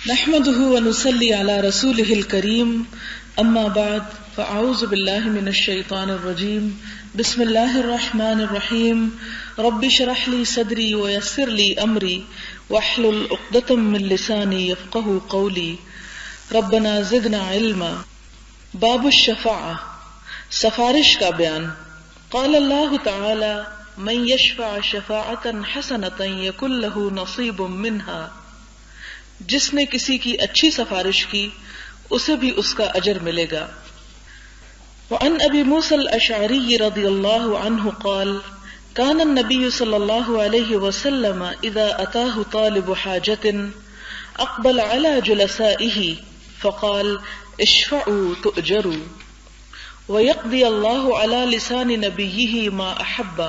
نحمده ونصلي على رسوله الكريم اما بعد فاعوذ بالله من الشيطان الرجيم بسم الله الرحمن الرحيم رب اشرح لي صدري ويسر لي امري واحلل عقدة من لساني يفقهوا قولي ربنا زدنا علما. باب الشفاعة، سفارش کا بیان. قال اللہ تعالی من يشفع شفاعة حسنة يكن له نصيب منها، جس نے کسی کی اچھی سفارش کی اسے بھی اس کا اجر ملے گا. وعن ابی موسى الاشعری رضی اللہ عنہ قال كان النبي صلی اللہ علیہ وسلم اذا اتاه طالب حاجة اقبل على جلسائه فقال اشفعوا تؤجروا ويقضي الله على لسان نبيه ما احب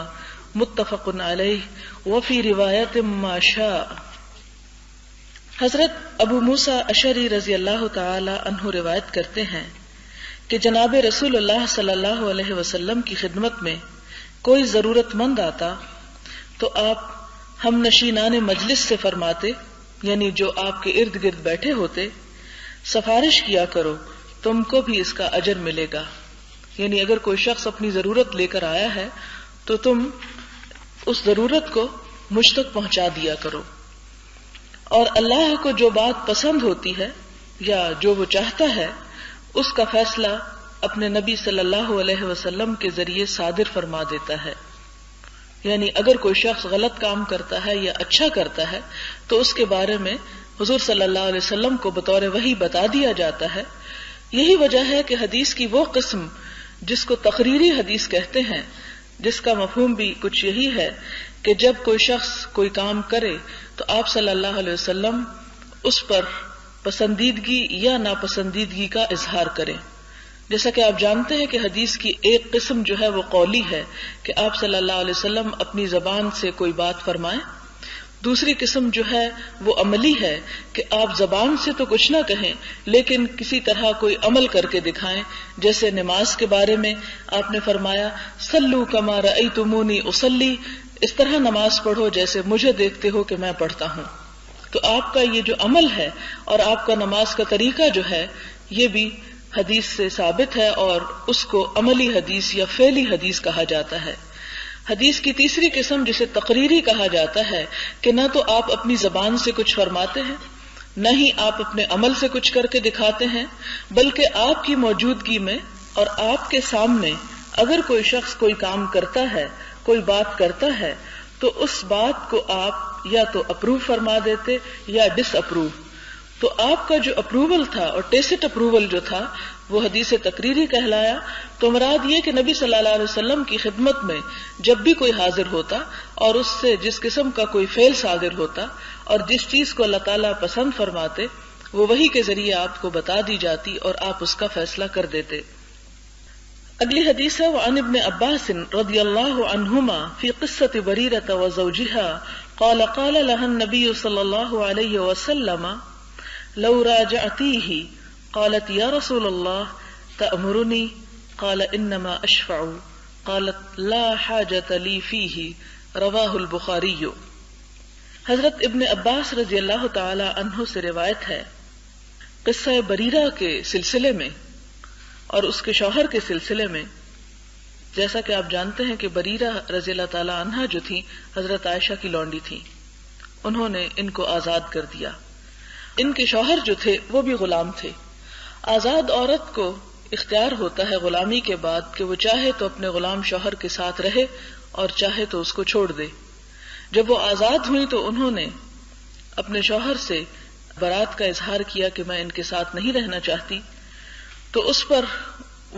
متفق علیہ وفي روایت ما شاء. حضرت ابو موسیٰ اشعری رضی اللہ تعالی عنہ روایت کرتے ہیں کہ جناب رسول اللہ صلی اللہ علیہ وسلم کی خدمت میں کوئی ضرورت مند آتا تو آپ ہم نشینان مجلس سے فرماتے، یعنی جو آپ کے ارد گرد بیٹھے ہوتے، سفارش کیا کرو تم کو بھی اس کا اجر ملے گا. یعنی اگر کوئی شخص اپنی ضرورت لے کر آیا ہے تو تم اس ضرورت کو مجھ تک پہنچا دیا کرو، اور اللہ کو جو بات پسند ہوتی ہے یا جو وہ چاہتا ہے اس کا فیصلہ اپنے نبی صلی اللہ علیہ وسلم کے ذریعے صادر فرما دیتا ہے. یعنی اگر کوئی شخص غلط کام کرتا ہے یا اچھا کرتا ہے تو اس کے بارے میں حضور صلی اللہ علیہ وسلم کو بطور وحی بتا دیا جاتا ہے. یہی وجہ ہے کہ حدیث کی وہ قسم جس کو تقریری حدیث کہتے ہیں، جس کا مفہوم بھی کچھ یہی ہے کہ جب کوئی شخص کوئی کام کرے تو آپ صلی اللہ علیہ وسلم اس پر پسندیدگی یا ناپسندیدگی کا اظہار کریں. جیسا کہ آپ جانتے ہیں کہ حدیث کی ایک قسم جو ہے وہ قولی ہے کہ آپ صلی اللہ علیہ وسلم اپنی زبان سے کوئی بات فرمائیں. دوسری قسم جو ہے وہ عملی ہے کہ آپ زبان سے تو کچھ نہ کہیں لیکن کسی طرح کوئی عمل کر کے دکھائیں. جیسے نماز کے بارے میں آپ نے فرمایا صلو کما رأیتمونی اصلی، اس طرح نماز پڑھو جیسے مجھے دیکھتے ہو کہ میں پڑھتا ہوں. تو آپ کا یہ جو عمل ہے اور آپ کا نماز کا طریقہ جو ہے یہ بھی حدیث سے ثابت ہے اور اس کو عملی حدیث یا فعلی حدیث کہا جاتا ہے. حدیث کی تیسری قسم جسے تقریری کہا جاتا ہے کہ نہ تو آپ اپنی زبان سے کچھ فرماتے ہیں نہ ہی آپ اپنے عمل سے کچھ کر کے دکھاتے ہیں، بلکہ آپ کی موجودگی میں اور آپ کے سامنے اگر کوئی شخص کوئی کام کرتا ہے، کوئی بات کرتا ہے تو اس بات کو آپ یا تو اپروو فرما دیتے یا ڈس اپروو. تو آپ کا جو اپروول تھا اور ٹیسٹ اپروول جو تھا وہ حدیث تقریری کہلایا. تو مراد یہ کہ نبی صلی اللہ علیہ وسلم کی خدمت میں جب بھی کوئی حاضر ہوتا اور اس سے جس قسم کا کوئی فعل صادر ہوتا اور جس چیز کو اللہ تعالیٰ پسند فرماتے وہ وحی کے ذریعے آپ کو بتا دی جاتی اور آپ اس کا فیصلہ کر دیتے. اگلی حدیث ہے وعن ابن عباس رضی اللہ عنہما فی قصة بریرۃ وزوجها قال قال لها النبی صلی اللہ علیہ وسلم لو راجعتیہ قالت یا رسول اللہ تأمرنی قال انما اشفع قالت لا حاجة لی فیہ رواہ البخاری. حضرت ابن عباس رضی اللہ تعالی عنہ سے روایت ہے قصہ بریرہ کے سلسلے میں اور اس کے شوہر کے سلسلے میں. جیسا کہ آپ جانتے ہیں کہ بریرہ رضی اللہ تعالی عنہا جو تھی حضرت عائشہ کی لونڈی تھی، انہوں نے ان کو آزاد کر دیا. ان کے شوہر جو تھے وہ بھی غلام تھے. آزاد عورت کو اختیار ہوتا ہے غلامی کے بعد کہ وہ چاہے تو اپنے غلام شوہر کے ساتھ رہے اور چاہے تو اس کو چھوڑ دے. جب وہ آزاد ہوئی تو انہوں نے اپنے شوہر سے برات کا اظہار کیا کہ میں ان کے ساتھ نہیں رہنا چاہتی. تو اس پر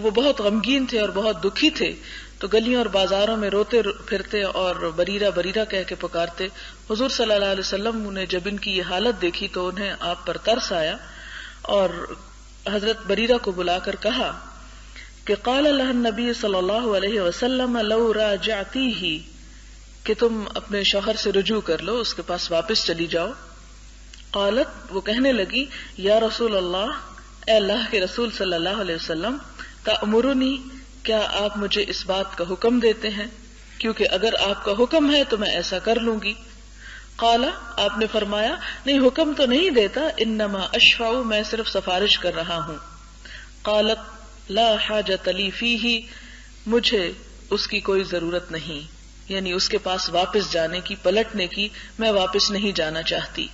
وہ بہت غمگین تھے اور بہت دکھی تھے، تو گلیوں اور بازاروں میں روتے پھرتے اور بریرہ بریرہ کہہ کے پکارتے. حضور صلی اللہ علیہ وسلم نے جب ان کی یہ حالت دیکھی تو انہیں آپ پر ترس آیا اور حضرت بریرہ کو بلا کر کہا کہ قال لها النبی صلی اللہ علیہ وسلم لو راجعتیہ، کہ تم اپنے شوہر سے رجوع کر لو، اس کے پاس واپس چلی جاؤ. قالت، وہ کہنے لگی یا رسول اللہ، اے اللہ کے رسول صلی اللہ علیہ وسلم، تأمرنی، کیا آپ مجھے اس بات کا حکم دیتے ہیں؟ کیونکہ اگر آپ کا حکم ہے تو میں ایسا کر لوں گی. قال آپ نے فرمایا نہیں حکم تو نہیں دیتا، انما اشفع میں صرف سفارش کر رہا ہوں. قالت لا حاجۃ لی فیہ مجھے اس کی کوئی ضرورت نہیں، یعنی اس کے پاس واپس جانے کی، پلٹنے کی، میں واپس نہیں جانا چاہتی.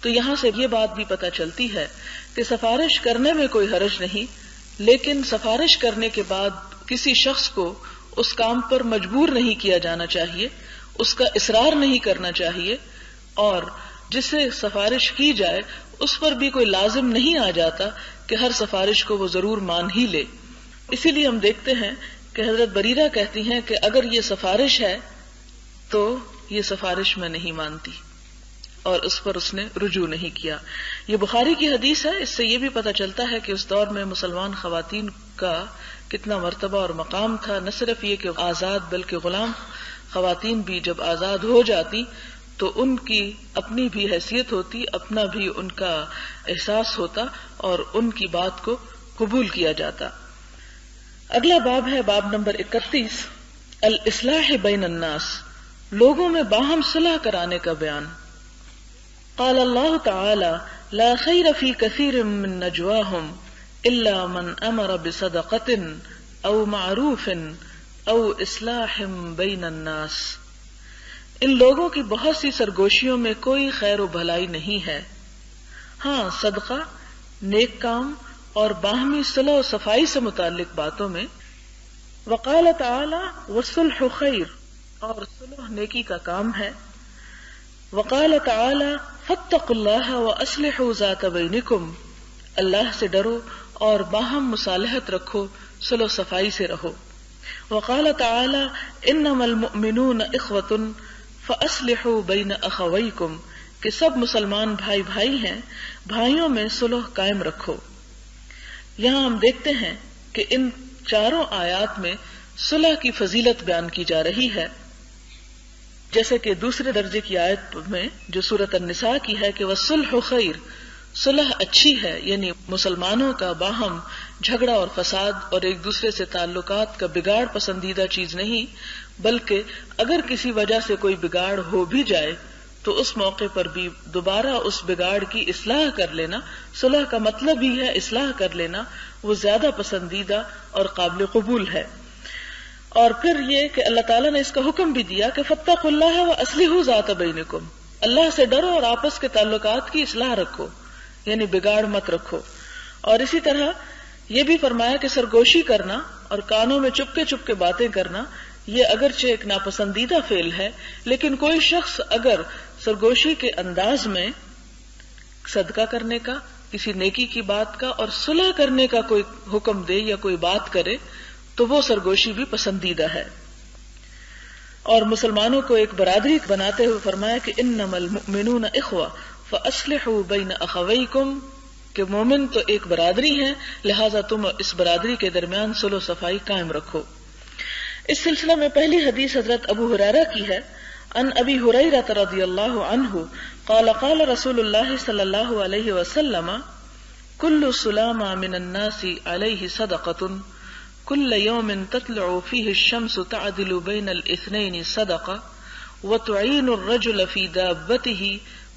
تو یہاں سے یہ بات بھی پتہ چلتی ہے کہ سفارش کرنے میں کوئی حرج نہیں، لیکن سفارش کرنے کے بعد کسی شخص کو اس کام پر مجبور نہیں کیا جانا چاہیے، اس کا اصرار نہیں کرنا چاہیے، اور جسے سفارش کی جائے اس پر بھی کوئی لازم نہیں آ جاتا کہ ہر سفارش کو وہ ضرور مان ہی لے. اسی لیے ہم دیکھتے ہیں کہ حضرت بریرہ کہتی ہیں کہ اگر یہ سفارش ہے تو یہ سفارش میں نہیں مانتی، اور اس پر اس نے رجوع نہیں کیا. یہ بخاری کی حدیث ہے. اس سے یہ بھی پتہ چلتا ہے کہ اس دور میں مسلمان خواتین کا کتنا مرتبہ اور مقام تھا. نہ صرف یہ کہ آزاد بلکہ غلام خواتین بھی جب آزاد ہو جاتی تو ان کی اپنی بھی حیثیت ہوتی، اپنا بھی ان کا احساس ہوتا اور ان کی بات کو قبول کیا جاتا. اگلا باب ہے باب نمبر 31، الاصلاح بین الناس، لوگوں میں باہم صلح کرانے کا بیان. قال اللہ تعالی لا خیر فی کثیر من نجواہم الا من امر بصدقۃ او معروف او اصلاح بین الناس. ان لوگوں کی بہت سی سرگوشیوں میں کوئی خیر و بھلائی نہیں ہے، ہاں صدقہ، نیک کام اور باہمی صلح و صفائی سے متعلق باتوں میں. وقال تعالی والصلح خیر، اور صلح نیکی کا کام ہے. وقال تعالی فاتقوا اللہ واصلحوا ذات بینکم، اللہ سے ڈرو اور باہم مصالحت رکھو، صلح و صفائی سے رہو. وقال تعالی انما المؤمنون اخوۃ فاصلحوا بین اخویکم، کہ سب مسلمان بھائی بھائی ہیں، بھائیوں میں صلح قائم رکھو. یہاں ہم دیکھتے ہیں کہ ان چاروں آیات میں صلح کی فضیلت بیان کی جا رہی ہے، جیسے کہ دوسرے درجے کی آیت میں جو سورۃ النساء کی ہے کہ وَالصُّلْحُ خیر، صلح اچھی ہے، یعنی مسلمانوں کا باہم جھگڑا اور فساد اور ایک دوسرے سے تعلقات کا بگاڑ پسندیدہ چیز نہیں، بلکہ اگر کسی وجہ سے کوئی بگاڑ ہو بھی جائے تو اس موقع پر بھی دوبارہ اس بگاڑ کی اصلاح کر لینا، صلح کا مطلب ہی ہے اصلاح کر لینا، وہ زیادہ پسندیدہ اور قابل قبول ہے. اور پھر یہ کہ اللہ تعالیٰ نے اس کا حکم بھی دیا کہ فاتقوا اللہ واصلحوا ذات بینکم، اللہ سے ڈرو اور آپس کے تعلقات کی اصلاح رکھو، یعنی بگاڑ مت رکھو. اور اسی طرح یہ بھی فرمایا کہ سرگوشی کرنا اور کانوں میں چپ کے باتیں کرنا یہ اگرچہ ایک ناپسندیدہ فعل ہے، لیکن کوئی شخص اگر سرگوشی کے انداز میں صدقہ کرنے کا، کسی نیکی کی بات کا اور صلح کرنے کا کوئی حکم دے یا کوئی بات کرے تو وہ سرگوشی بھی پسندیدہ ہے. اور مسلمانوں کو ایک برادری بناتے ہوئے فرمایا کہ انما المؤمنون اخوہ فاصلحوا بین اخویکم، کہ مومن تو ایک برادری ہیں، لہذا تم اس برادری کے درمیان صلح و صفائی قائم رکھو. اس سلسلہ میں پہلی حدیث حضرت ابو ہریرہ کی ہے. عن ابی ہریرہ رضی اللہ عنہ قال قال رسول اللہ صلی اللہ علیہ وسلم کل سلام من الناس علیہ صدقۃ كل يوم تطلع فيه الشمس تعدل بين الاثنين صدقة وتعين الرجل في دابته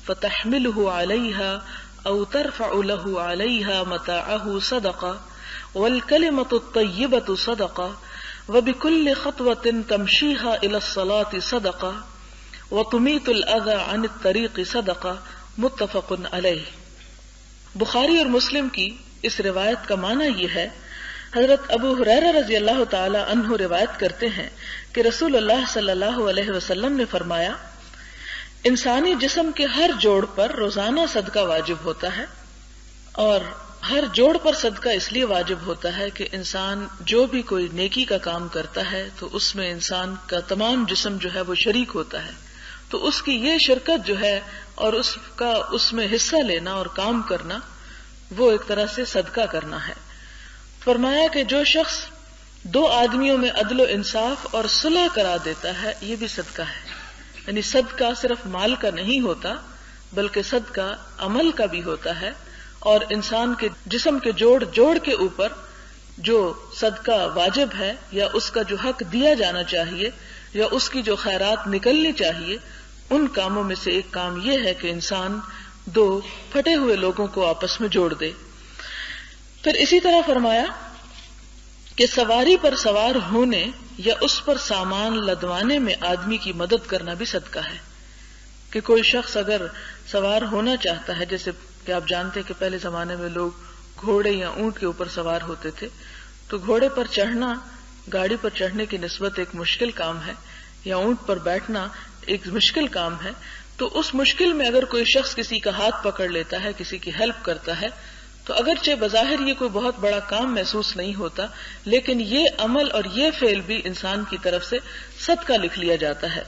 فتحمله عليها أو ترفع له عليها متاعه صدقة والكلمة الطيبة صدقة وبكل خطوة تمشيها إلى الصلاة صدقة وتميت الأذى عن الطريق صدقة متفق عليه. بخاری اور مسلم کی اس روایت کا معنی یہ ہے، حضرت ابو ہریرہ رضی اللہ تعالی عنہ روایت کرتے ہیں کہ رسول اللہ صلی اللہ علیہ وسلم نے فرمایا انسانی جسم کے ہر جوڑ پر روزانہ صدقہ واجب ہوتا ہے، اور ہر جوڑ پر صدقہ اس لیے واجب ہوتا ہے کہ انسان جو بھی کوئی نیکی کا کام کرتا ہے تو اس میں انسان کا تمام جسم جو ہے وہ شریک ہوتا ہے، تو اس کی یہ شرکت جو ہے اور اس میں حصہ لینا اور کام کرنا وہ ایک طرح سے صدقہ کرنا ہے. فرمایا کہ جو شخص دو آدمیوں میں عدل و انصاف اور صلح کرا دیتا ہے یہ بھی صدقہ ہے. یعنی صدقہ صرف مال کا نہیں ہوتا بلکہ صدقہ عمل کا بھی ہوتا ہے، اور انسان کے جسم کے جوڑ کے اوپر جو صدقہ واجب ہے یا اس کا جو حق دیا جانا چاہیے یا اس کی جو خیرات نکلنی چاہیے ان کاموں میں سے ایک کام یہ ہے کہ انسان دو پھٹے ہوئے لوگوں کو آپس میں جوڑ دے۔ پھر اسی طرح فرمایا کہ سواری پر سوار ہونے یا اس پر سامان لدوانے میں آدمی کی مدد کرنا بھی صدقہ ہے، کہ کوئی شخص اگر سوار ہونا چاہتا ہے، جیسے کہ آپ جانتے ہیں کہ پہلے زمانے میں لوگ گھوڑے یا اونٹ کے اوپر سوار ہوتے تھے، تو گھوڑے پر چڑھنا گاڑی پر چڑھنے کی نسبت ایک مشکل کام ہے، یا اونٹ پر بیٹھنا ایک مشکل کام ہے، تو اس مشکل میں اگر کوئی شخص کسی کا ہاتھ پکڑ لیتا ہے، کسی کی ہیلپ کرتا ہے، تو اگرچہ بظاہر یہ کوئی بہت بڑا کام محسوس نہیں ہوتا، لیکن یہ عمل اور یہ فعل بھی انسان کی طرف سے صدقہ لکھ لیا جاتا ہے۔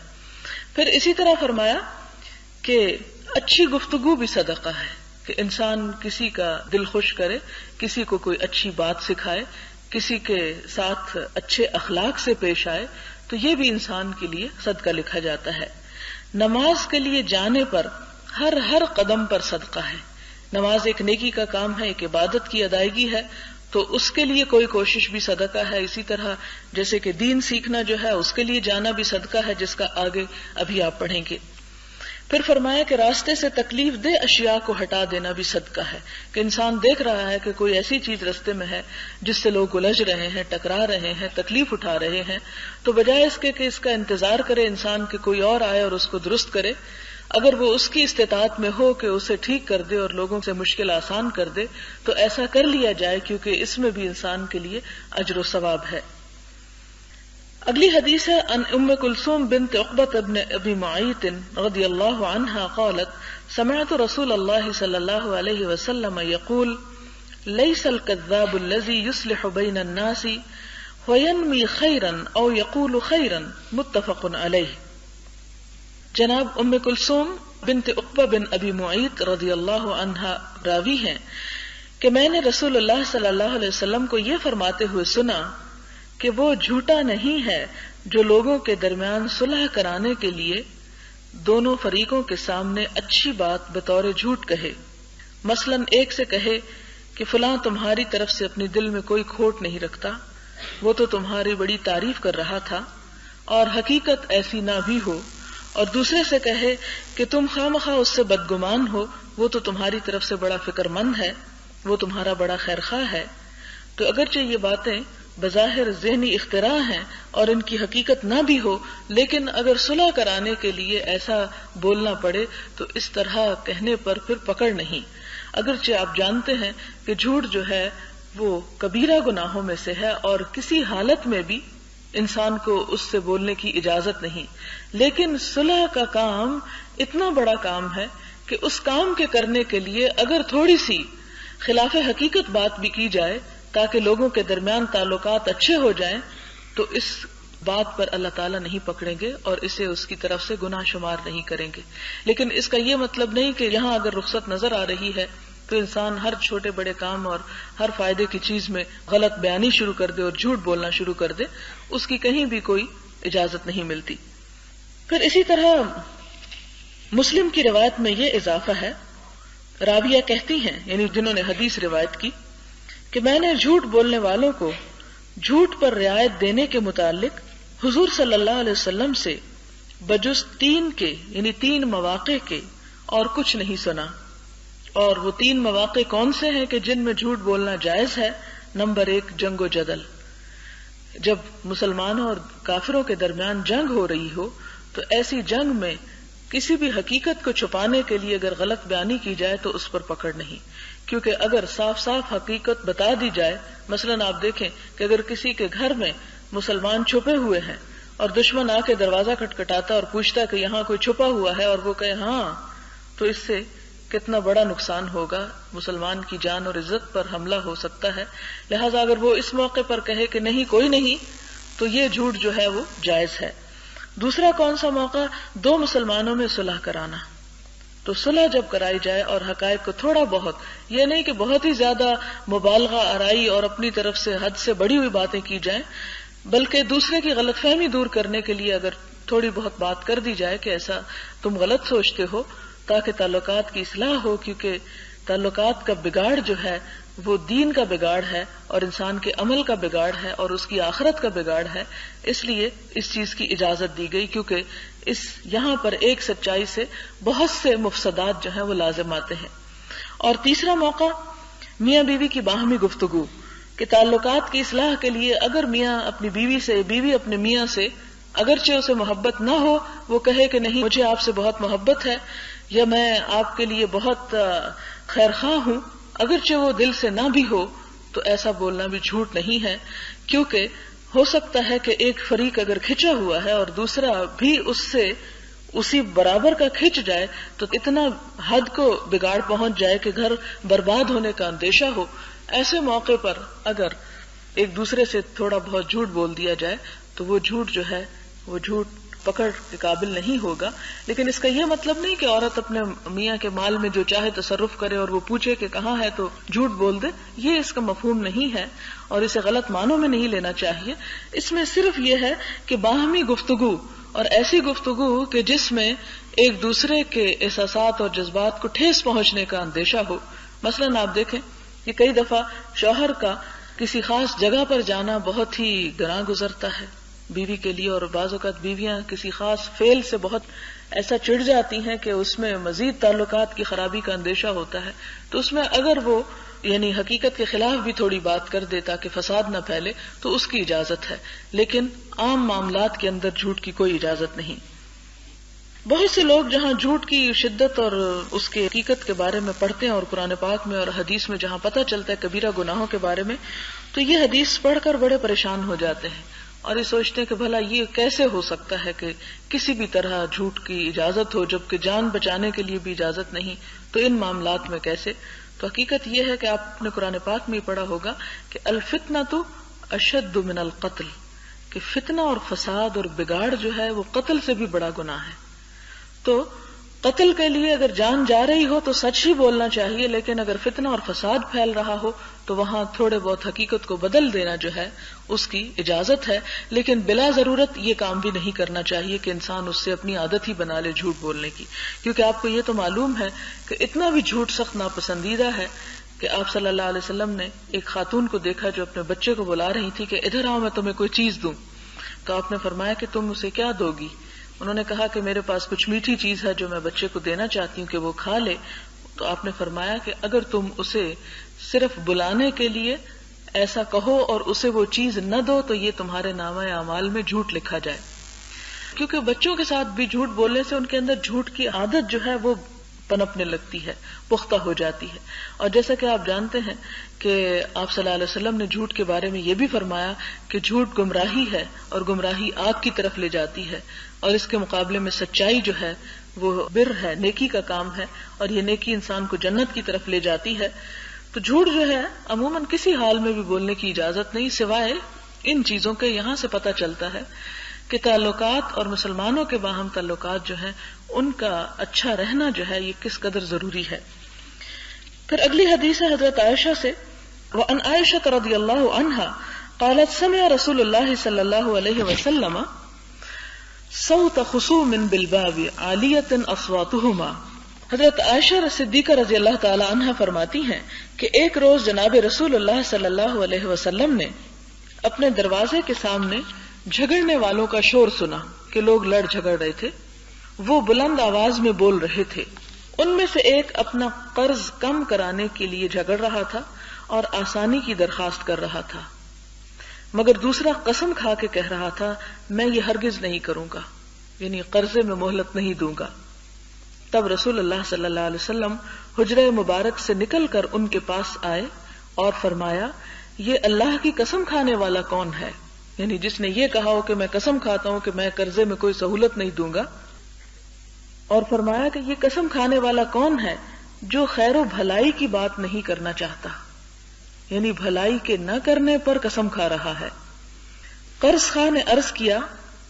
پھر اسی طرح فرمایا کہ اچھی گفتگو بھی صدقہ ہے، کہ انسان کسی کا دل خوش کرے، کسی کو کوئی اچھی بات سکھائے، کسی کے ساتھ اچھے اخلاق سے پیش آئے، تو یہ بھی انسان کے لیے صدقہ لکھا جاتا ہے۔ نماز کے لیے جانے پر ہر قدم پر صدقہ ہے۔ نماز ایک نیکی کا کام ہے، ایک عبادت کی ادائیگی ہے، تو اس کے لیے کوئی کوشش بھی صدقہ ہے۔ اسی طرح جیسے کہ دین سیکھنا جو ہے اس کے لیے جانا بھی صدقہ ہے، جس کا آگے ابھی آپ پڑھیں گے۔ پھر فرمایا کہ راستے سے تکلیف دہ اشیاء کو ہٹا دینا بھی صدقہ ہے، کہ انسان دیکھ رہا ہے کہ کوئی ایسی چیز راستے میں ہے جس سے لوگ الجھ رہے ہیں، ٹکرا رہے ہیں، تکلیف اٹھا رہے ہیں، تو بجائے اس کے کہ اس کا انتظار کرے انسان کہ کوئی اور آئے اور اس کو درست کرے، اگر وہ اس کی استطاعت میں ہو کہ اسے ٹھیک کر دے اور لوگوں سے مشکل آسان کر دے تو ایسا کر لیا جائے، کیونکہ اس میں بھی انسان کے لیے اجر و ثواب ہے۔ اگلی حدیث ہے ان ام کلثوم بنت عقبۃ بن ابی معیط رضی اللہ عنہا قالت سمعت رسول اللہ صلی اللہ علیہ وسلم یقول لیس الکذاب الذی یصلح بین الناس وینمی خیرا او یقول خیرا متفق علیہ۔ جناب ام کلثوم بنت عقبہ بن ابی معیط رضی اللہ عنہا راوی ہیں کہ میں نے رسول اللہ صلی اللہ علیہ وسلم کو یہ فرماتے ہوئے سنا کہ وہ جھوٹا نہیں ہے جو لوگوں کے درمیان صلح کرانے کے لیے دونوں فریقوں کے سامنے اچھی بات بطور جھوٹ کہے، مثلا ایک سے کہے کہ فلاں تمہاری طرف سے اپنے دل میں کوئی کھوٹ نہیں رکھتا، وہ تو تمہاری بڑی تعریف کر رہا تھا اور حقیقت ایسی نہ بھی ہو، اور دوسرے سے کہے کہ تم خواہ اس سے بدگمان ہو، وہ تو تمہاری طرف سے بڑا فکر مند ہے، وہ تمہارا بڑا خیرخواہ ہے۔ تو اگرچہ یہ باتیں بظاہر ذہنی اختراع ہیں اور ان کی حقیقت نہ بھی ہو، لیکن اگر صلح کرانے کے لیے ایسا بولنا پڑے تو اس طرح کہنے پر پھر پکڑ نہیں۔ اگرچہ آپ جانتے ہیں کہ جھوٹ جو ہے وہ کبیرہ گناہوں میں سے ہے اور کسی حالت میں بھی انسان کو اس سے بولنے کی اجازت نہیں، لیکن صلح کا کام اتنا بڑا کام ہے کہ اس کام کے کرنے کے لیے اگر تھوڑی سی خلاف حقیقت بات بھی کی جائے تاکہ لوگوں کے درمیان تعلقات اچھے ہو جائیں، تو اس بات پر اللہ تعالیٰ نہیں پکڑیں گے اور اسے اس کی طرف سے گناہ شمار نہیں کریں گے۔ لیکن اس کا یہ مطلب نہیں کہ یہاں اگر رخصت نظر آ رہی ہے تو انسان ہر چھوٹے بڑے کام اور ہر فائدے کی چیز میں غلط بیانی شروع کر دے اور جھوٹ بولنا شروع کر دے، اس کی کہیں بھی کوئی اجازت نہیں ملتی۔ پھر اسی طرح مسلم کی روایت میں یہ اضافہ ہے، راویہ کہتی ہیں یعنی جنہوں نے حدیث روایت کی کہ میں نے جھوٹ بولنے والوں کو جھوٹ پر رعایت دینے کے متعلق حضور صلی اللہ علیہ وسلم سے بجز 3 کے یعنی 3 مواقع کے اور کچھ نہیں سنا۔ اور وہ 3 مواقع کون سے ہیں کہ جن میں جھوٹ بولنا جائز ہے؟ نمبر 1 جنگ و جدل، جب مسلمانوں اور کافروں کے درمیان جنگ ہو رہی ہو تو ایسی جنگ میں کسی بھی حقیقت کو چھپانے کے لیے اگر غلط بیانی کی جائے تو اس پر پکڑ نہیں، کیونکہ اگر صاف صاف حقیقت بتا دی جائے، مثلا آپ دیکھیں کہ اگر کسی کے گھر میں مسلمان چھپے ہوئے ہیں اور دشمن آ کے دروازہ کھٹکھٹاتا اور پوچھتا کہ یہاں کوئی چھپا ہوا ہے اور وہ کہے ہاں، تو اس سے کتنا بڑا نقصان ہوگا، مسلمان کی جان اور عزت پر حملہ ہو سکتا ہے۔ لہٰذا اگر وہ اس موقع پر کہے کہ نہیں کوئی نہیں، تو یہ جھوٹ جو ہے وہ جائز ہے۔ دوسرا کون سا موقع؟ 2 مسلمانوں میں صلح کرانا، تو صلح جب کرائی جائے اور حقائق کو تھوڑا بہت، یہ نہیں کہ بہت ہی زیادہ مبالغہ آرائی اور اپنی طرف سے حد سے بڑی ہوئی باتیں کی جائیں، بلکہ دوسرے کی غلط فہمی دور کرنے کے لیے اگر تھوڑی بہت بات کر دی جائے کہ ایسا تم غلط سوچتے ہو، تاکہ تعلقات کی اصلاح ہو، کیونکہ تعلقات کا بگاڑ جو ہے وہ دین کا بگاڑ ہے اور انسان کے عمل کا بگاڑ ہے اور اس کی آخرت کا بگاڑ ہے. اس لیے اس چیز کی اجازت دی گئی کیونکہ یہاں پر ایک سچائی سے بہت سے مفسدات جو ہیں وہ لازم آتے ہیں. اور تیسرا موقع میاں بیوی کی باہمی گفتگو کہ تعلقات کی اصلاح کے لیے اگر میاں اپنی بیوی سے، بیوی اپنے میاں سے، اگرچہ اسے محبت نہ ہو، وہ کہے کہ نہیں مجھے آپ سے بہت محبت ہے یا میں آپ کے لیے بہت خیرخواہ ہوں، اگرچہ وہ دل سے نہ بھی ہو، تو ایسا بولنا بھی جھوٹ نہیں ہے. کیونکہ ہو سکتا ہے کہ ایک فریق اگر کھنچا ہوا ہے اور دوسرا بھی اس سے اسی برابر کا کھنچ جائے تو اتنا حد کو بگاڑ پہنچ جائے کہ گھر برباد ہونے کا اندیشہ ہو. ایسے موقع پر اگر ایک دوسرے سے تھوڑا بہت جھوٹ بول دیا جائے تو وہ جھوٹ جو ہے وہ جھوٹ پکڑ کے قابل نہیں ہوگا. لیکن اس کا یہ مطلب نہیں کہ عورت اپنے میاں کے مال میں جو چاہے تصرف کرے اور وہ پوچھے کہ کہاں ہے تو جھوٹ بول دے. یہ اس کا مفہوم نہیں ہے اور اسے غلط معنوں میں نہیں لینا چاہیے. اس میں صرف یہ ہے کہ باہمی گفتگو اور ایسی گفتگو کہ جس میں ایک دوسرے کے احساسات اور جذبات کو ٹھیس پہنچنے کا اندیشہ ہو. مثلاً آپ دیکھیں کہ کئی دفعہ شوہر کا کسی خاص جگہ پر جانا بہت ہی گراں گزرتا ہے بیوی کے لیے، اور بعض اوقات بیویاں کسی خاص فعل سے بہت ایسا چڑ جاتی ہیں کہ اس میں مزید تعلقات کی خرابی کا اندیشہ ہوتا ہے. تو اس میں اگر وہ یعنی حقیقت کے خلاف بھی تھوڑی بات کر دے تاکہ فساد نہ پھیلے تو اس کی اجازت ہے، لیکن عام معاملات کے اندر جھوٹ کی کوئی اجازت نہیں. بہت سے لوگ جہاں جھوٹ کی شدت اور اس کی حقیقت کے بارے میں پڑھتے ہیں اور قرآن پاک میں اور حدیث میں جہاں پتہ چلتا ہے کبیرہ گناہوں کے بارے میں، تو یہ حدیث پڑھ کر بڑے پریشان ہو جاتے ہیں اور یہ سوچتے ہیں کہ بھلا یہ کیسے ہو سکتا ہے کہ کسی بھی طرح جھوٹ کی اجازت ہو جبکہ جان بچانے کے لیے بھی اجازت نہیں، تو ان معاملات میں کیسے؟ تو حقیقت یہ ہے کہ آپ نے قرآن پاک میں پڑھا ہوگا کہ الفتنۃ اشد من القتل، کہ فتنہ اور فساد اور بگاڑ جو ہے وہ قتل سے بھی بڑا گناہ ہے. تو قتل کے لیے اگر جان جا رہی ہو تو سچ ہی بولنا چاہیے، لیکن اگر فتنہ اور فساد پھیل رہا ہو تو وہاں تھوڑے بہت حقیقت کو بدل دینا جو ہے اس کی اجازت ہے. لیکن بلا ضرورت یہ کام بھی نہیں کرنا چاہیے کہ انسان اس سے اپنی عادت ہی بنا لے جھوٹ بولنے کی، کیونکہ آپ کو یہ تو معلوم ہے کہ اتنا بھی جھوٹ سخت ناپسندیدہ ہے کہ آپ صلی اللہ علیہ وسلم نے ایک خاتون کو دیکھا جو اپنے بچے کو بلا رہی تھی کہ ادھر آؤ میں تمہیں کوئی چیز دوں. تو آپ نے فرمایا کہ تم اسے کیا دو گی؟ انہوں نے کہا کہ میرے پاس کچھ میٹھی چیز ہے جو میں بچے کو دینا چاہتی ہوں کہ وہ کھا لے. تو آپ نے فرمایا کہ اگر تم اسے صرف بلانے کے لیے ایسا کہو اور اسے وہ چیز نہ دو تو یہ تمہارے نامہ اعمال میں جھوٹ لکھا جائے. کیونکہ بچوں کے ساتھ بھی جھوٹ بولنے سے ان کے اندر جھوٹ کی عادت جو ہے وہ پنپنے لگتی ہے، پختہ ہو جاتی ہے. اور جیسا کہ آپ جانتے ہیں کہ آپ صلی اللہ علیہ وسلم نے جھوٹ کے بارے میں یہ بھی فرمایا کہ جھوٹ گمراہی ہے اور گمراہی آگ کی طرف لے جاتی ہے، اور اس کے مقابلے میں سچائی جو ہے وہ بر ہے، نیکی کا کام ہے، اور یہ نیکی انسان کو جنت کی طرف لے جاتی ہے. تو جھوٹ جو ہے عموماً کسی حال میں بھی بولنے کی اجازت نہیں سوائے ان چیزوں کے. یہاں سے پتہ چلتا ہے کہ تعلقات اور مسلمانوں کے باہم تعلقات جو ہیں ان کا اچھا رہنا جو ہے یہ کس قدر ضروری ہے. پھر اگلی حدیث ہے حضرت عائشہ سے، وعن عائشہ رضی اللہ عنہا قالت سمع رسول اللہ صلی اللہ علیہ وسلم صوت خصوم بالباب عالیۃ اصواتہما. حضرت عائشہ صدیقہ رضی اللہ تعالی عنہا فرماتی ہیں کہ ایک روز جناب رسول اللہ صلی اللہ علیہ وسلم نے اپنے دروازے کے سامنے جھگڑنے والوں کا شور سنا کہ لوگ لڑ جھگڑ رہے تھے. وہ بلند آواز میں بول رہے تھے. ان میں سے ایک اپنا قرض کم کرانے کے لیے جھگڑ رہا تھا اور آسانی کی درخواست کر رہا تھا، مگر دوسرا قسم کھا کے کہہ رہا تھا میں یہ ہرگز نہیں کروں گا، یعنی قرضے میں مہلت نہیں دوں گا. تب رسول اللہ صلی اللہ علیہ وسلم حجرہ مبارک سے نکل کر ان کے پاس آئے اور فرمایا یہ اللہ کی قسم کھانے والا کون ہے، یعنی جس نے یہ کہا ہو کہ میں قسم کھاتا ہوں کہ میں قرضے میں کوئی سہولت نہیں دوں گا. اور فرمایا کہ یہ قسم کھانے والا کون ہے جو خیر و بھلائی کی بات نہیں کرنا چاہتا، یعنی بھلائی کے نہ کرنے پر قسم کھا رہا ہے. قرض خواہ نے عرض کیا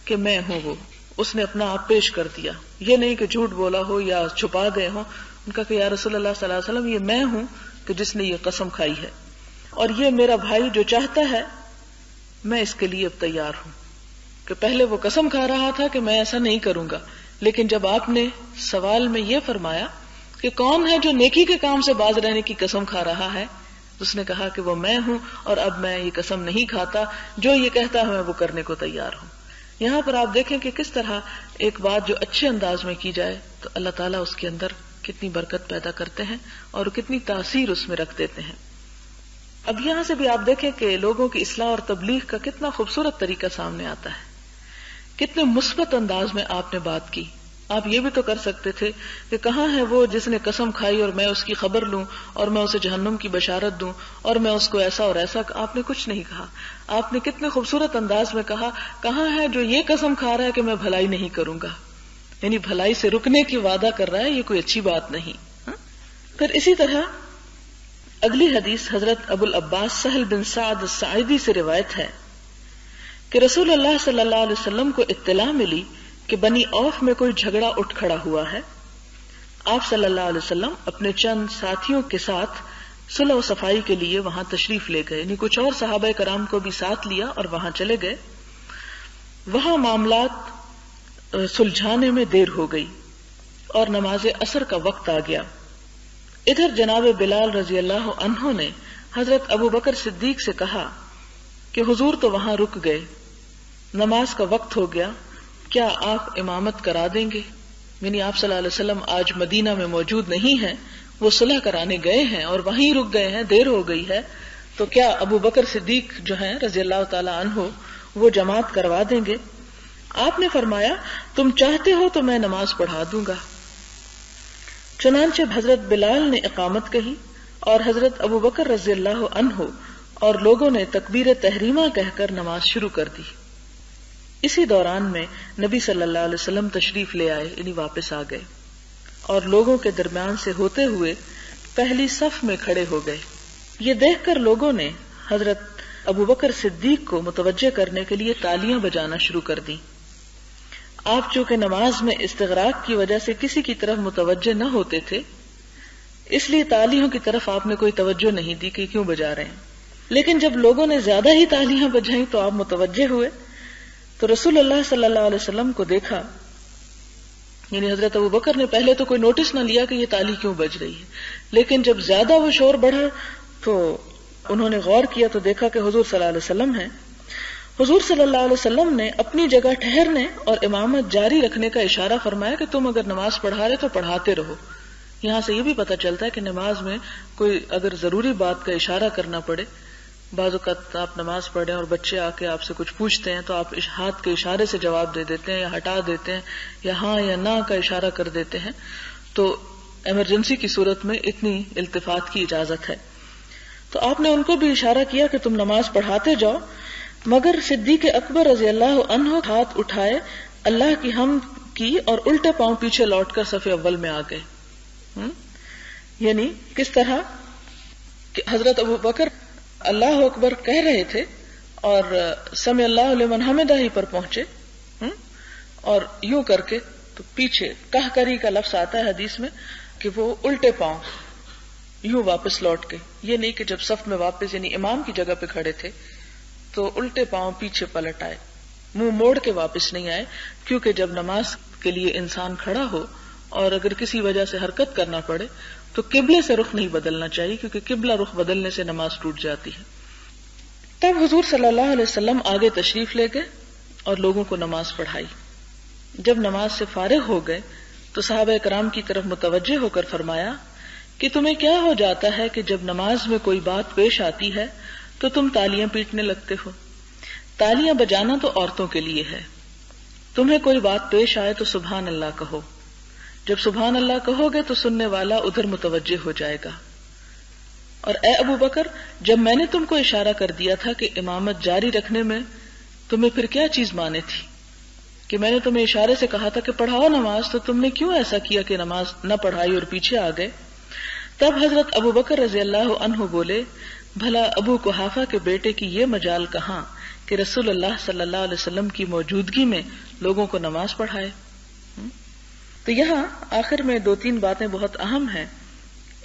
کہ میں ہوں وہ. اس نے اپنا آپ پیش کر دیا، یہ نہیں کہ جھوٹ بولا ہو یا چھپا گئے ہوں. ان کا کہ یا رسول اللہ صلی اللہ علیہ وسلم یہ میں ہوں کہ جس نے یہ قسم کھائی ہے، اور یہ میرا بھائی جو چاہتا ہے میں اس کے لیے اب تیار ہوں. کہ پہلے وہ قسم کھا رہا تھا کہ میں ایسا نہیں کروں گا، لیکن جب آپ نے سوال میں یہ فرمایا کہ کہ کون ہے جو نیکی کے کام سے باز رہنے کی قسم کھا رہا ہے؟ اس نے کہا کہ وہ میں ہوں، اور اب میں یہ قسم نہیں کھاتا، جو یہ کہتا ہے میں وہ کرنے کو تیار ہوں۔ یہاں پر آپ دیکھیں کہ کس طرح ایک بات جو اچھے انداز میں کی جائے تو اللہ تعالیٰ اس کے اندر کتنی برکت پیدا کرتے ہیں اور کتنی تاثیر اس میں رکھ دیتے ہیں۔ اب یہاں سے بھی آپ دیکھیں کہ لوگوں کی اصلاح اور تبلیغ کا کتنا خوبصورت طریقہ سامنے آتا ہے، کتنے مثبت انداز میں آپ نے بات کی۔ آپ یہ بھی تو کر سکتے تھے کہ کہاں ہے وہ جس نے قسم کھائی اور میں اس کی خبر لوں اور میں اسے جہنم کی بشارت دوں اور میں اس کو ایسا اور ایسا۔ آپ نے کچھ نہیں کہا، آپ نے کتنے خوبصورت انداز میں کہا کہاں ہے جو یہ قسم کھا رہا ہے کہ میں بھلائی نہیں کروں گا، یعنی بھلائی سے رکنے کی وعدہ کر رہا ہے، یہ کوئی اچھی بات نہیں۔ پھر اسی طرح اگلی حدیث حضرت ابو العباس سہل بن سعد الساعدی سے روایت ہے کہ رسول اللہ صلی اللہ علیہ وسلم کو اطلاع ملی کہ بنی اوف میں کوئی جھگڑا اٹھ کھڑا ہوا ہے۔ آپ صلی اللہ علیہ وسلم اپنے چند ساتھیوں کے ساتھ صلح و صفائی کے لیے وہاں تشریف لے گئے، یعنی کچھ اور صحابہ کرام کو بھی ساتھ لیا اور وہاں چلے گئے۔ وہاں معاملات سلجھانے میں دیر ہو گئی اور نماز عصر کا وقت آ گیا۔ ادھر جناب بلال رضی اللہ عنہ نے حضرت ابو بکر صدیق سے کہا کہ حضور تو وہاں رک گئے، نماز کا وقت ہو گیا، کیا آپ امامت کرا دیں گے؟ یعنی آپ صلی اللہ علیہ وسلم آج مدینہ میں موجود نہیں ہیں، وہ صلح کرانے گئے ہیں اور وہیں رک گئے ہیں، دیر ہو گئی ہے، تو کیا ابو بکر صدیق جو ہیں رضی اللہ تعالی عنہ وہ جماعت کروا دیں گے؟ آپ نے فرمایا تم چاہتے ہو تو میں نماز پڑھا دوں گا۔ چنانچہ حضرت بلال نے اقامت کہی اور حضرت ابو بکر رضی اللہ عنہ اور لوگوں نے تکبیر تحریمہ کہہ کر نماز شروع کر دی۔ اسی دوران میں نبی صلی اللہ علیہ وسلم تشریف لے آئے، یعنی واپس آ گئے اور لوگوں کے درمیان سے ہوتے ہوئے پہلی صف میں کھڑے ہو گئے۔ یہ دیکھ کر لوگوں نے حضرت ابو بکر صدیق کو متوجہ کرنے کے لیے تالیاں بجانا شروع کر دی۔ آپ چونکہ نماز میں استغراق کی وجہ سے کسی کی طرف متوجہ نہ ہوتے تھے، اس لیے تالیوں کی طرف آپ نے کوئی توجہ نہیں دی کہ کیوں بجا رہے ہیں، لیکن جب لوگوں نے زیادہ ہی تالیاں بجائیں تو آپ متوجہ ہوئے، تو رسول اللہ صلی اللہ علیہ وسلم کو دیکھا، یعنی حضرت ابو بکر نے پہلے تو کوئی نوٹس نہ لیا کہ یہ تالی کیوں بج رہی ہے، لیکن جب زیادہ وہ شور بڑھا تو انہوں نے غور کیا تو دیکھا کہ حضور صلی اللہ علیہ وسلم ہیں۔ حضور صلی اللہ علیہ وسلم نے اپنی جگہ ٹھہرنے اور امامت جاری رکھنے کا اشارہ فرمایا کہ تم اگر نماز پڑھا رہے تو پڑھاتے رہو۔ یہاں سے یہ بھی پتہ چلتا ہے کہ نماز میں کوئی اگر ضروری بات کا اشارہ کرنا پڑے، بعض اوقات آپ نماز پڑھیں اور بچے آ کے آپ سے کچھ پوچھتے ہیں تو آپ ہاتھ کے اشارے سے جواب دے دیتے ہیں یا ہٹا دیتے ہیں یا ہاں یا نہ کا اشارہ کر دیتے ہیں، تو ایمرجنسی کی صورت میں اتنی التفات کی اجازت ہے۔ تو آپ نے ان کو بھی اشارہ کیا کہ تم نماز پڑھاتے جاؤ، مگر صدیق اکبر رضی اللہ عنہ ہاتھ اٹھائے، اللہ کی حمد کی اور الٹے پاؤں پیچھے لوٹ کر صف اول میں آ گئے۔ یعنی کس طرح کہ حضرت ابو بکر اللہ اکبر کہہ رہے تھے اور سمع اللہ لمن حمدہ ہی پر پہنچے، اور یوں کر کے تو پیچھے کہہ کری کا لفظ آتا ہے حدیث میں کہ وہ الٹے پاؤں یوں واپس لوٹ کے، یہ نہیں کہ جب صف میں واپس یعنی امام کی جگہ پہ کھڑے تھے تو الٹے پاؤں پیچھے پلٹ آئے، منہ موڑ کے واپس نہیں آئے، کیونکہ جب نماز کے لیے انسان کھڑا ہو اور اگر کسی وجہ سے حرکت کرنا پڑے تو قبلے سے رخ نہیں بدلنا چاہیے، کیونکہ قبلہ رخ بدلنے سے نماز ٹوٹ جاتی ہے۔ تب حضور صلی اللہ علیہ وسلم آگے تشریف لے گئے اور لوگوں کو نماز پڑھائی۔ جب نماز سے فارغ ہو گئے تو صحابہ کرام کی طرف متوجہ ہو کر فرمایا کہ تمہیں کیا ہو جاتا ہے کہ جب نماز میں کوئی بات پیش آتی ہے تو تم تالیاں پیٹنے لگتے ہو؟ تالیاں بجانا تو عورتوں کے لیے ہے، تمہیں کوئی بات پیش آئے تو سبحان اللہ کہو، جب سبحان اللہ کہو گے تو سننے والا ادھر متوجہ ہو جائے گا۔ اور اے ابو بکر، جب میں نے تم کو اشارہ کر دیا تھا کہ امامت جاری رکھنے میں تمہیں پھر کیا چیز مانے تھی، کہ میں نے تمہیں اشارے سے کہا تھا کہ پڑھاؤ نماز، تو تم نے کیوں ایسا کیا کہ نماز نہ پڑھائی اور پیچھے آ گئے؟ تب حضرت ابو بکر رضی اللہ عنہ بولے، بھلا ابو قحافہ کے بیٹے کی یہ مجال کہاں کہ رسول اللہ صلی اللہ علیہ وسلم کی موجودگی میں لوگوں کو نماز پڑھائے۔ تو یہاں آخر میں دو تین باتیں بہت اہم ہیں۔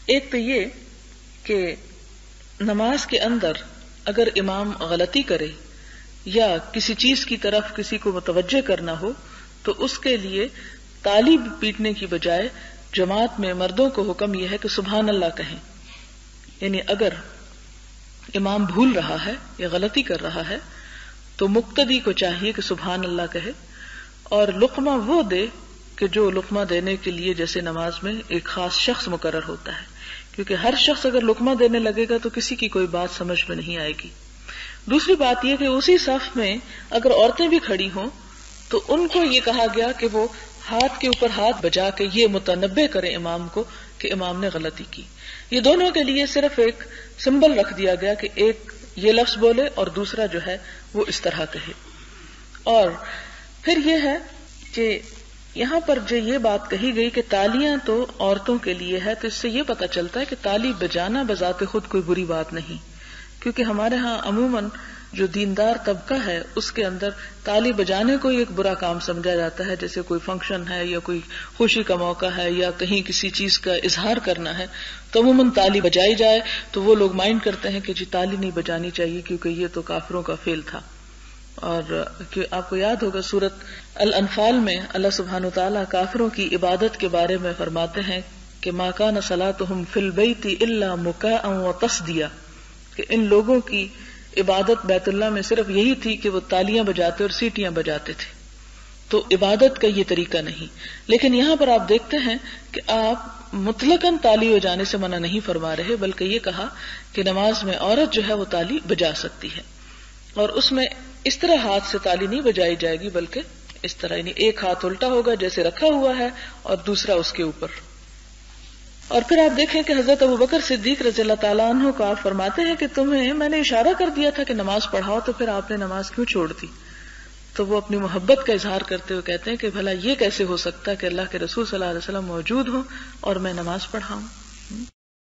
ایک تو یہ کہ نماز کے اندر اگر امام غلطی کرے یا کسی چیز کی طرف کسی کو متوجہ کرنا ہو تو اس کے لیے تالی پیٹنے کی بجائے جماعت میں مردوں کو حکم یہ ہے کہ سبحان اللہ کہیں، یعنی اگر امام بھول رہا ہے یا غلطی کر رہا ہے تو مقتدی کو چاہیے کہ سبحان اللہ کہے، اور لقمہ وہ دے کہ جو لقمہ دینے کے لیے جیسے نماز میں ایک خاص شخص مقرر ہوتا ہے، کیونکہ ہر شخص اگر لقمہ دینے لگے گا تو کسی کی کوئی بات سمجھ میں نہیں آئے گی۔ دوسری بات یہ کہ اسی صف میں اگر عورتیں بھی کھڑی ہوں تو ان کو یہ کہا گیا کہ وہ ہاتھ کے اوپر ہاتھ بجا کے یہ متنبہ کرے امام کو کہ امام نے غلطی کی۔ یہ دونوں کے لیے صرف ایک سمبل رکھ دیا گیا کہ ایک یہ لفظ بولے اور دوسرا جو ہے وہ اس طرح کہے۔ اور پھر یہ ہے کہ یہاں پر جو یہ بات کہی گئی کہ تالیاں تو عورتوں کے لیے ہے، تو اس سے یہ پتہ چلتا ہے کہ تالی بجانا بذات خود کوئی بری بات نہیں، کیونکہ ہمارے ہاں عموماً جو دیندار طبقہ ہے اس کے اندر تالی بجانے کو ایک برا کام سمجھا جاتا ہے، جیسے کوئی فنکشن ہے یا کوئی خوشی کا موقع ہے یا کہیں کسی چیز کا اظہار کرنا ہے تو عموماً تالی بجائی جائے تو وہ لوگ مائنڈ کرتے ہیں کہ جی تالی نہیں بجانی چاہیے کیونکہ یہ تو کافروں کا فعل تھا۔ اور آپ کو یاد ہوگا سورۃ الانفال میں اللہ سبحانہ وتعالیٰ کافروں کی عبادت کے بارے میں فرماتے ہیں کہ ما کان صلاتہم فی البیت الا مکاء وتصدیہ، کہ ان لوگوں کی عبادت بیت اللہ میں صرف یہی تھی کہ وہ تالیاں بجاتے اور سیٹیاں بجاتے تھے، تو عبادت کا یہ طریقہ نہیں۔ لیکن یہاں پر آپ دیکھتے ہیں کہ آپ مطلقاً تالی بجانے سے منع نہیں فرما رہے، بلکہ یہ کہا کہ نماز میں عورت جو ہے وہ تالی بجا سکتی ہے، اور اس میں اس طرح ہاتھ سے تالی نہیں بجائی جائے گی بلکہ اس طرح، یعنی ایک ہاتھ الٹا ہوگا جیسے رکھا ہوا ہے اور دوسرا اس کے اوپر۔ اور پھر آپ دیکھیں کہ حضرت ابوبکر صدیق رضی اللہ تعالیٰ عنہ کو آپ فرماتے ہیں کہ تمہیں میں نے اشارہ کر دیا تھا کہ نماز پڑھاؤ، تو پھر آپ نے نماز کیوں چھوڑ دی؟ تو وہ اپنی محبت کا اظہار کرتے ہوئے کہتے ہیں کہ بھلا یہ کیسے ہو سکتا ہے کہ اللہ کے رسول صلی اللہ علیہ وسلم موجود ہوں اور میں نماز پڑھاؤں؟